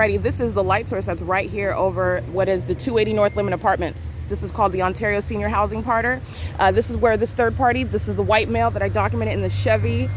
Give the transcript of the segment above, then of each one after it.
Alrighty, this is the light source that's right here over what is the 280 North Lemon Apartments. This is called the Ontario Senior Housing Parter. This is where this third party, this is the white male that I documented in the Chevy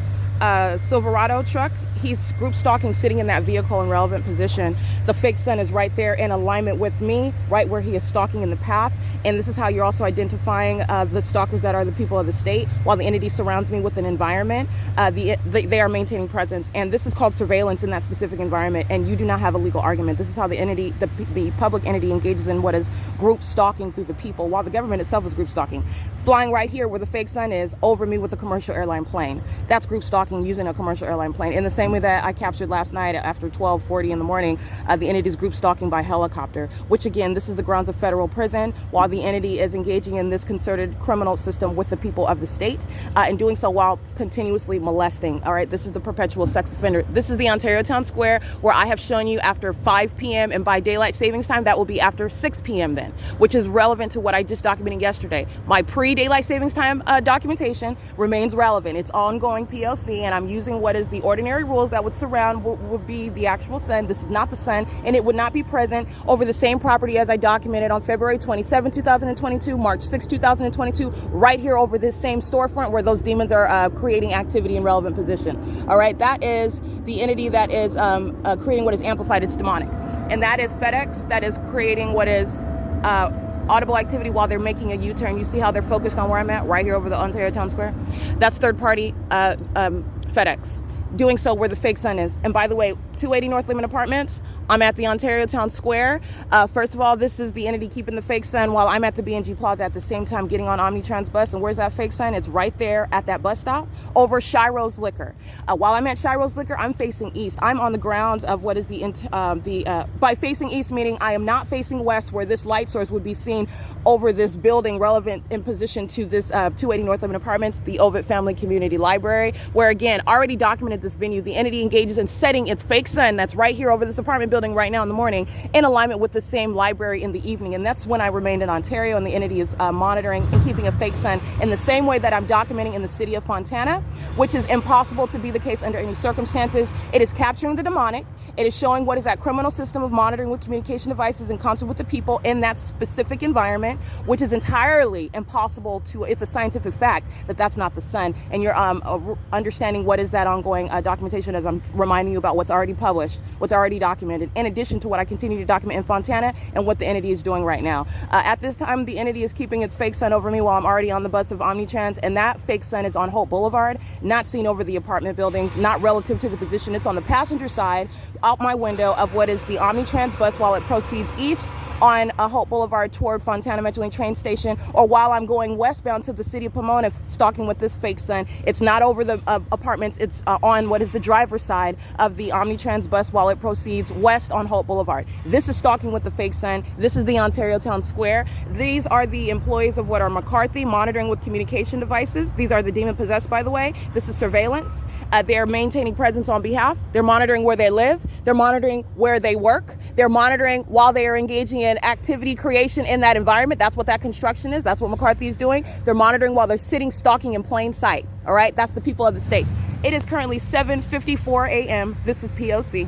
Silverado truck. He's group stalking, sitting in that vehicle in relevant position. The fake sun is right there in alignment with me, right where he is stalking in the path. And this is how you're also identifying the stalkers that are the people of the state. While the entity surrounds me with an environment, they are maintaining presence. And this is called surveillance in that specific environment. And you do not have a legal argument. This is how the entity, the public entity, engages in what is group stalking through the people, while the government itself is group stalking. Flying right here where the fake sun is over me with a commercial airline plane. That's group stalking using a commercial airline plane. In the same way that I captured last night after 12:40 in the morning, the entity's group stalking by helicopter, which again, this is the grounds of federal prison, while the entity is engaging in this concerted criminal system with the people of the state, and doing so while continuously molesting. All right, this is the perpetual sex offender. This is the Ontario Town Square, where I have shown you after 5 p.m. and by daylight savings time, that will be after 6 p.m. then, which is relevant to what I just documented yesterday. My pre-daylight savings time documentation remains relevant. It's ongoing P.O.C. and I'm using what is the ordinary rules that would surround what would be the actual sun. This is not the sun, and it would not be present over the same property as I documented on February 27, 2022, March 6, 2022, right here over this same storefront where those demons are creating activity in relevant position. All right, that is the entity that is creating what is amplified. It's demonic. And that is FEDEX, that is creating what is audible activity while they're making a U-turn. You see how they're focused on where I'm at, right here over the Ontario Town Square? That's third party FEDEX. Doing so where the fake sun is. And by the way, 280 North Lemon Apartments, I'm at the Ontario Town Square. First of all, this is the entity keeping the fake sun while I'm at the B&G Plaza at the same time getting on Omnitrans bus. And where's that fake sun? It's right there at that bus stop over Shiro's Liquor. While I'm at Shiro's Liquor, I'm facing east. I'm on the grounds of what is by facing east, meaning I am not facing west where this light source would be seen over this building relevant in position to this 280 North Lemon Apartments, the Ovid Family Community Library, where again, already documented this venue, the entity engages in setting its fake sun that's right here over this apartment building right now in the morning in alignment with the same library in the evening. And that's when I remained in Ontario, and the entity is monitoring and keeping a fake sun in the same way that I'm documenting in the city of Fontana, which is impossible to be the case under any circumstances. It is capturing the demonic. It is showing what is that criminal system of monitoring with communication devices in concert with the people in that specific environment, which is entirely impossible to, it's a scientific fact that that's not the sun. And you're understanding what is that ongoing documentation as I'm reminding you about what's already published, what's already documented, in addition to what I continue to document in Fontana and what the entity is doing right now. At this time, the entity is keeping its fake sun over me while I'm already on the bus of Omnitrans, and that fake sun is on Hope Boulevard, not seen over the apartment buildings, not relative to the position. It's on the passenger side, out my window of what is the Omnitrans bus while it proceeds east on Hope Boulevard toward Fontana Metrolink train station, or while I'm going westbound to the city of Pomona stalking with this fake sun. It's not over the apartments, it's on what is the driver's side of the Omnitrans bus while it proceeds west on Hope Boulevard. This is stalking with the fake sun. This is the Ontario Town Square. These are the employees of what are McCarthy, monitoring with communication devices. These are the demon possessed, by the way. This is surveillance. They're maintaining presence on behalf. They're monitoring where they live. They're monitoring where they work. They're monitoring while they are engaging in activity creation in that environment. That's what that construction is. That's what McCarthy is doing. They're monitoring while they're sitting stalking in plain sight. All right, that's the people of the state. It is currently 7:54 a.m. This is P.O.C.